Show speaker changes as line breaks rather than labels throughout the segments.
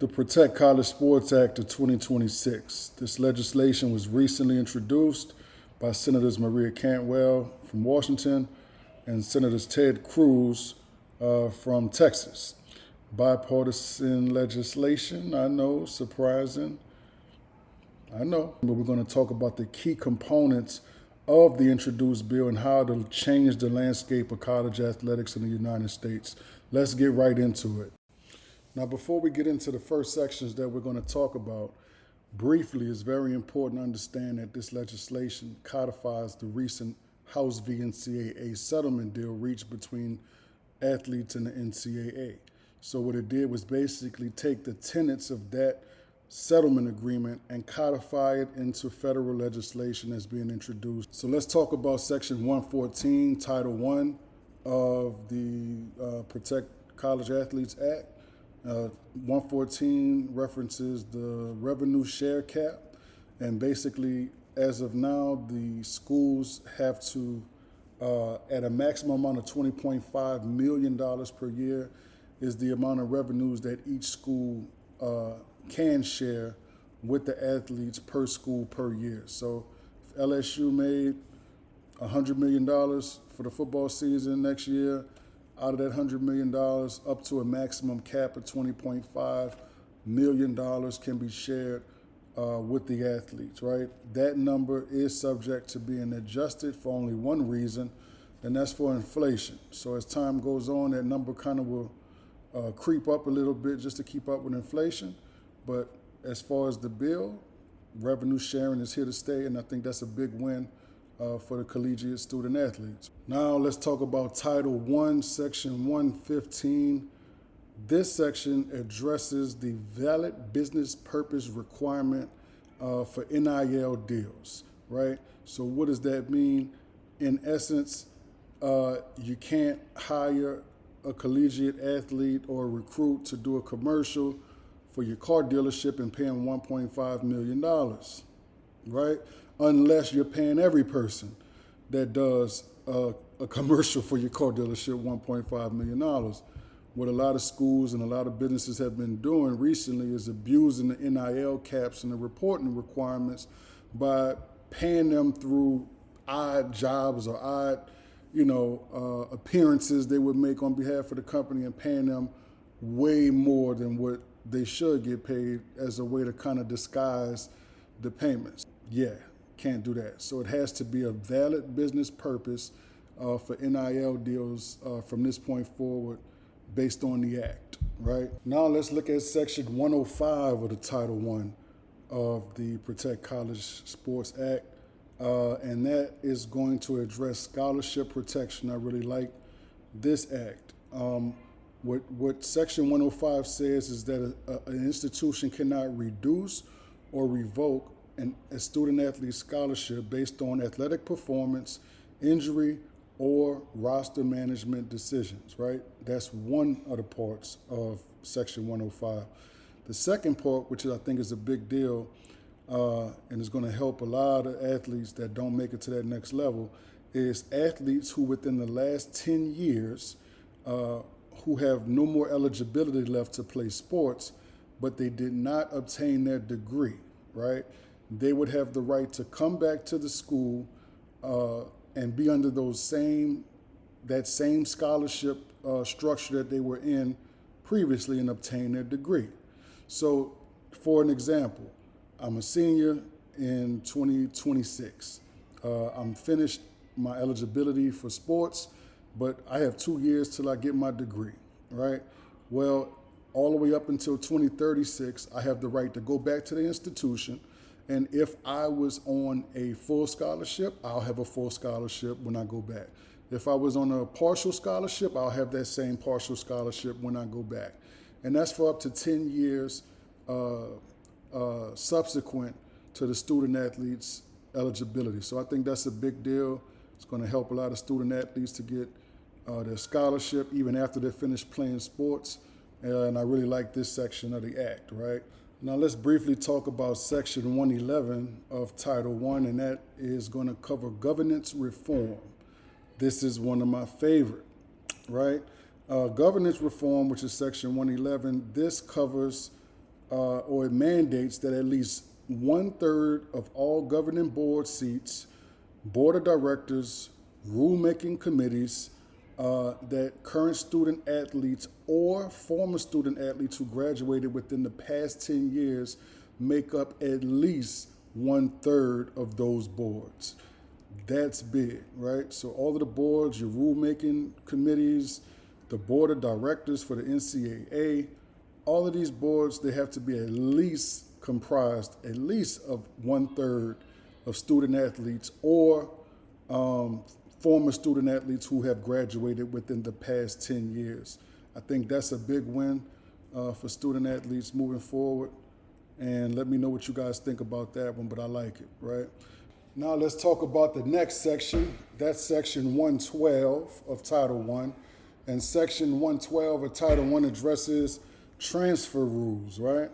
the Protect College Sports Act of 2026. This legislation was recently introduced by Senators Maria Cantwell from Washington and Senators Ted Cruz from Texas. Bipartisan legislation, I know, surprising. I know. But we're going to talk about the key components of the introduced bill and how it'll change the landscape of college athletics in the United States. Let's get right into it. Now, before we get into the first sections that we're going to talk about, briefly, it's very important to understand that this legislation codifies the recent House v. NCAA settlement deal reached between athletes and the NCAA. So what it did was basically take the tenets of that settlement agreement and codify it into federal legislation that's being introduced. So let's talk about Section 114, Title I of the Protect College Athletes Act. 114 references the revenue share cap, and basically, as of now, the schools have to, at a maximum amount of $20.5 million per year, is the amount of revenues that each school can share with the athletes per school per year. So if LSU made $100 million for the football season next year, out of that $100 million, up to a maximum cap of $20.5 million can be shared with the athletes, right? That number is subject to being adjusted for only one reason, and that's for inflation. So as time goes on, that number kind of will creep up a little bit just to keep up with inflation. But as far as the bill, revenue sharing is here to stay, and I think that's a big win for the collegiate student athletes. Now let's talk about Title I, Section 115. This section addresses the valid business purpose requirement for NIL deals, right? So what does that mean? In essence, you can't hire a collegiate athlete or a recruit to do a commercial for your car dealership and pay them $1.5 million, right? Unless you're paying every person that does a commercial for your car dealership $1.5 million. What a lot of schools and a lot of businesses have been doing recently is abusing the NIL caps and the reporting requirements by paying them through odd jobs or odd, appearances they would make on behalf of the company and paying them way more than what they should get paid as a way to kind of disguise the payments. Yeah. Can't do that. So it has to be a valid business purpose for NIL deals from this point forward based on the act, right? Now let's look at Section 105 of the Title I of the Protect College Sports Act, and that is going to address scholarship protection. I really like this act. What Section 105 says is that an institution cannot reduce or revoke a student athlete scholarship based on athletic performance, injury, or roster management decisions, right? That's one of the parts of Section 105. The second part, which I think is a big deal and is going to help a lot of athletes that don't make it to that next level, is athletes who within the last 10 years who have no more eligibility left to play sports, but they did not obtain their degree, right? They would have the right to come back to the school and be under that same scholarship structure that they were in previously and obtain their degree. So, for an example, I'm a senior in 2026. I'm finished my eligibility for sports, but I have 2 years till I get my degree, right? Well, all the way up until 2036, I have the right to go back to the institution. And if I was on a full scholarship, I'll have a full scholarship when I go back. If I was on a partial scholarship, I'll have that same partial scholarship when I go back. And that's for up to 10 years subsequent to the student athlete's eligibility. So I think that's a big deal. It's going to help a lot of student athletes to get their scholarship even after they finish playing sports. And I really like this section of the act, right? Now let's briefly talk about Section 111 of Title I, and that is going to cover governance reform. This is one of my favorite, right? Governance reform, which is Section 111, this covers or it mandates that at least 1/3 of all governing board seats, board of directors, rulemaking committees, that current student athletes or former student athletes who graduated within the past 10 years make up at least 1/3 of those boards. That's big, right? So all of the boards, your rulemaking committees, the board of directors for the NCAA, all of these boards, they have to be at least comprised at least of 1/3 of student athletes or former student athletes who have graduated within the past 10 years. I think that's a big win for student athletes moving forward. And let me know what you guys think about that one, but I like it, right? Now let's talk about the next section. That's section 112 of Title I. And section 112 of Title I addresses transfer rules, right?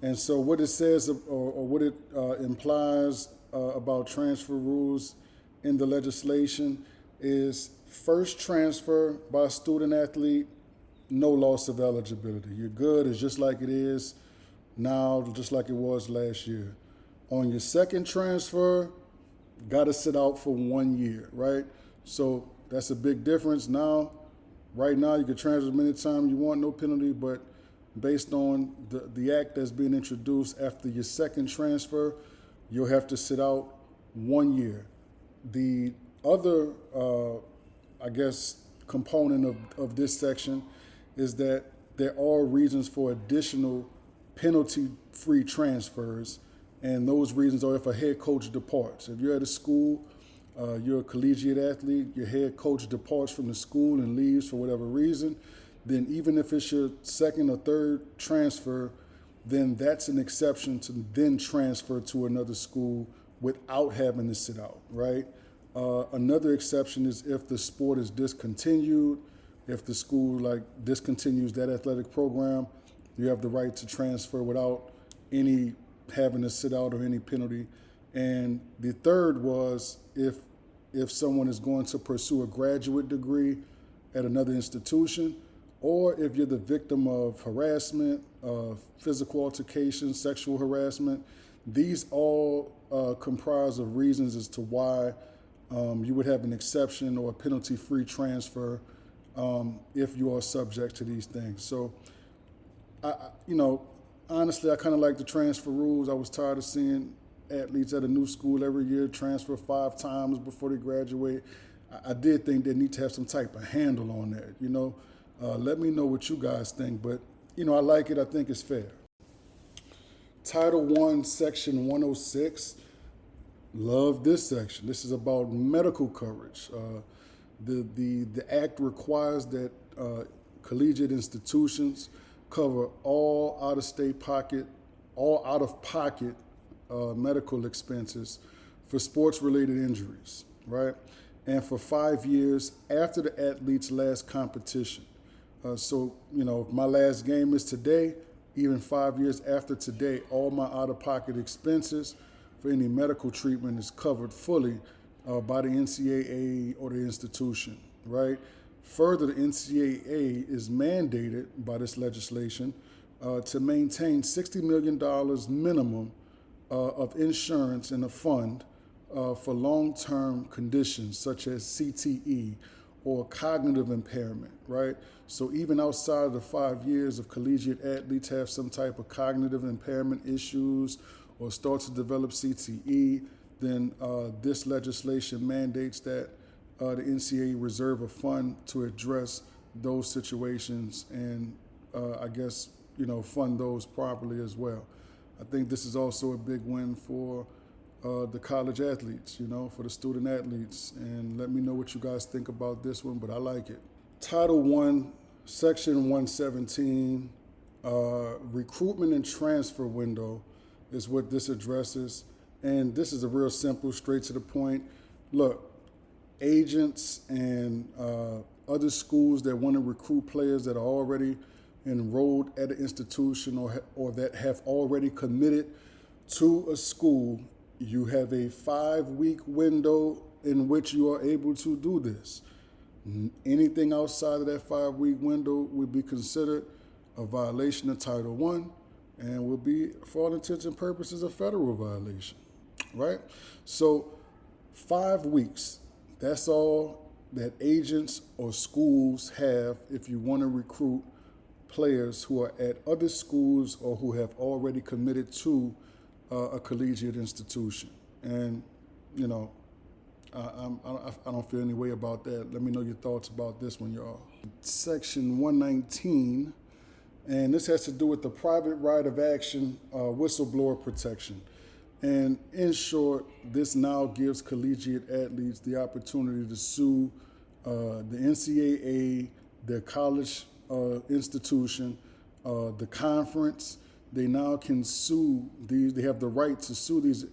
And so what it says or what it implies about transfer rules in the legislation is first transfer by a student athlete, no loss of eligibility. You're good. It's just like it is now, just like it was last year. On your second transfer, got to sit out for 1 year, right? So that's a big difference. Now, right now, you can transfer as many times you want, no penalty, but based on the act that's being introduced after your second transfer, you'll have to sit out 1 year. The other, component of this section is that there are reasons for additional penalty-free transfers, and those reasons are if a head coach departs. If you're at a school, you're a collegiate athlete, your head coach departs from the school and leaves for whatever reason, then even if it's your second or third transfer, then that's an exception to then transfer to another school without having to sit out, right? Another exception is if the sport is discontinued, if the school discontinues that athletic program, you have the right to transfer without any having to sit out or any penalty. And the third was if someone is going to pursue a graduate degree at another institution, or if you're the victim of harassment, physical altercation, sexual harassment. These all comprise of reasons as to why you would have an exception or a penalty-free transfer if you are subject to these things. So, honestly, I kind of like the transfer rules. I was tired of seeing athletes at a new school every year transfer 5 times before they graduate. I did think they need to have some type of handle on that, Let me know what you guys think, but, I like it. I think it's fair. Title I, Section 106. Love this section. This is about medical coverage. The act requires that collegiate institutions cover all out-of-pocket medical expenses for sports-related injuries, right? And for 5 years after the athlete's last competition. So, if my last game is today, even 5 years after today, all my out-of-pocket expenses for any medical treatment is covered fully by the NCAA or the institution, right? Further, the NCAA is mandated by this legislation to maintain $60 million minimum of insurance in a fund for long-term conditions such as CTE or cognitive impairment, right? So even outside of the 5 years, if collegiate athletes have some type of cognitive impairment issues or start to develop CTE, then this legislation mandates that the NCAA reserve a fund to address those situations and fund those properly as well. I think this is also a big win for the college athletes, for the student athletes. And let me know what you guys think about this one, but I like it. Title I, Section 117, recruitment and transfer window is what this addresses. And this is a real simple, straight to the point. Look, agents and other schools that want to recruit players that are already enrolled at an institution or that have already committed to a school, you have a 5-week window in which you are able to do this. Anything outside of that 5-week window would be considered a violation of Title I and will be, for all intents and purposes, a federal violation, right? So 5 weeks, that's all that agents or schools have if you want to recruit players who are at other schools or who have already committed to a collegiate institution. And, you know, I don't feel any way about that. Let me know your thoughts about this one, y'all. Section 119, and this has to do with the private right of action, whistleblower protection. And in short, this now gives collegiate athletes the opportunity to sue the NCAA, their college institution, the conference. They now can sue these, they have the right to sue these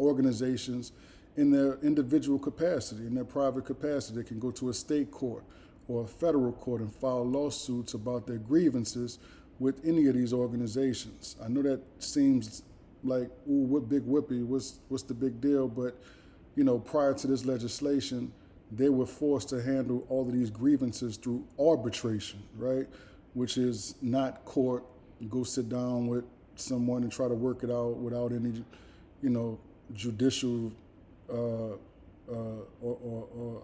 organizations in their individual capacity, in their private capacity. They can go to a state court or a federal court and file lawsuits about their grievances with any of these organizations. I know that seems like, ooh, what big whippy, what's the big deal? But, you know, prior to this legislation, they were forced to handle all of these grievances through arbitration, right? Which is not court. You go sit down with someone and try to work it out without any, you know, judicial or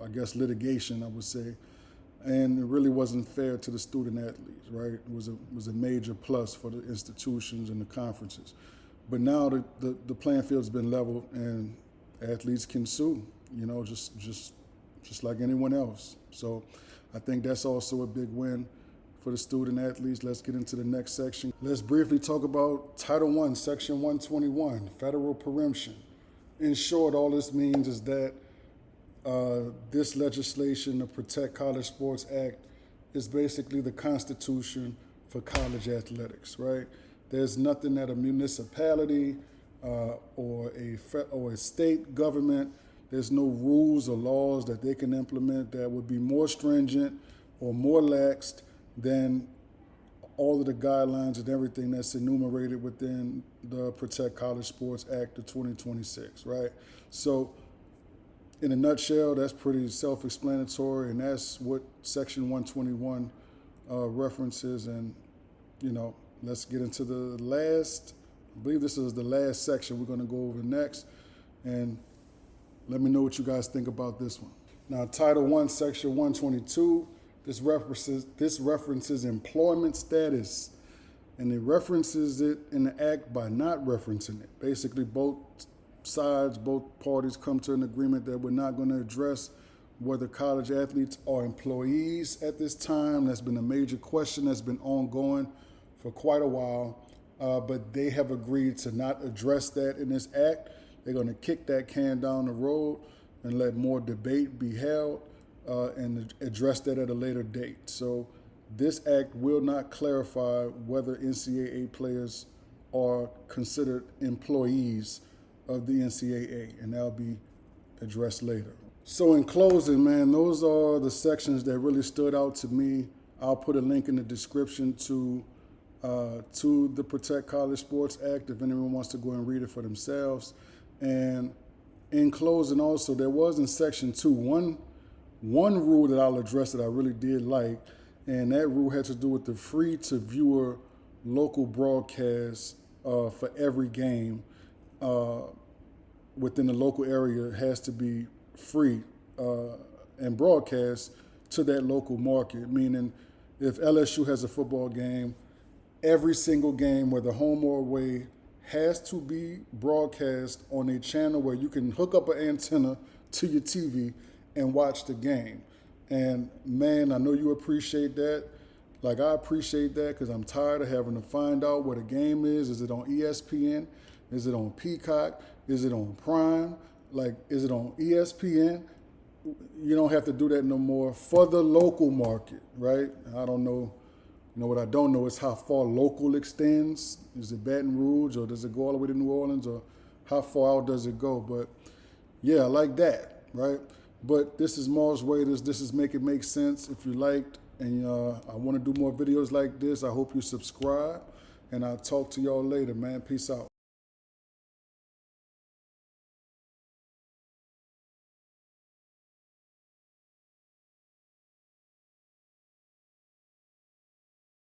I guess litigation, I would say. And it really wasn't fair to the student athletes, right? It was a major plus for the institutions and the conferences. But now the playing field's been leveled and athletes can sue, you know, just like anyone else. So I think that's also a big win for the student athletes. Let's get into the next section. Let's briefly talk about Title I, Section 121, federal preemption. In short, all this means is that this legislation, the Protect College Sports Act, is basically the constitution for college athletics, right? There's nothing that a municipality or a state government, there's no rules or laws that they can implement that would be more stringent or more laxed than all of the guidelines and everything that's enumerated within the Protect College Sports Act of 2026, right? So in a nutshell, that's pretty self-explanatory, and that's what Section 121 references. And, you know, let's get into the last, I believe this is the last section we're going to go over next, and let me know what you guys think about this one. Now, Title I, Section 122, this references employment status, and it references it in the act by not referencing it. Basically, both sides, both parties come to an agreement that we're not going to address whether college athletes are employees at this time. That's been a major question that's been ongoing for quite a while, but they have agreed to not address that in this act. They're going to kick that can down the road and let more debate be held and address that at a later date. So this act will not clarify whether NCAA players are considered employees of the NCAA, and that'll be addressed later. So in closing, man, those are the sections that really stood out to me. I'll put a link in the description to the Protect College Sports Act if anyone wants to go and read it for themselves. And in closing also, there was in Section 2 one rule that I'll address that I really did like, and that rule had to do with the free-to-viewer local broadcast for every game within the local area has to be free and broadcast to that local market, meaning if LSU has a football game, every single game, whether home or away, has to be broadcast on a channel where you can hook up an antenna to your TV and watch the game. And man, I know you appreciate that. Like I appreciate that because I'm tired of having to find out what a game is. Is it on ESPN? Is it on Peacock? Is it on Prime? Like, is it on ESPN? You don't have to do that no more for the local market, right? I don't know. You know, what I don't know is how far local extends. Is it Baton Rouge, or does it go all the way to New Orleans, or how far out does it go? But yeah, I like that, right? But this is Mars Waiters. This is Make It Make Sense. If you liked and I want to do more videos like this, I hope you subscribe. And I'll talk to y'all later, man. Peace out.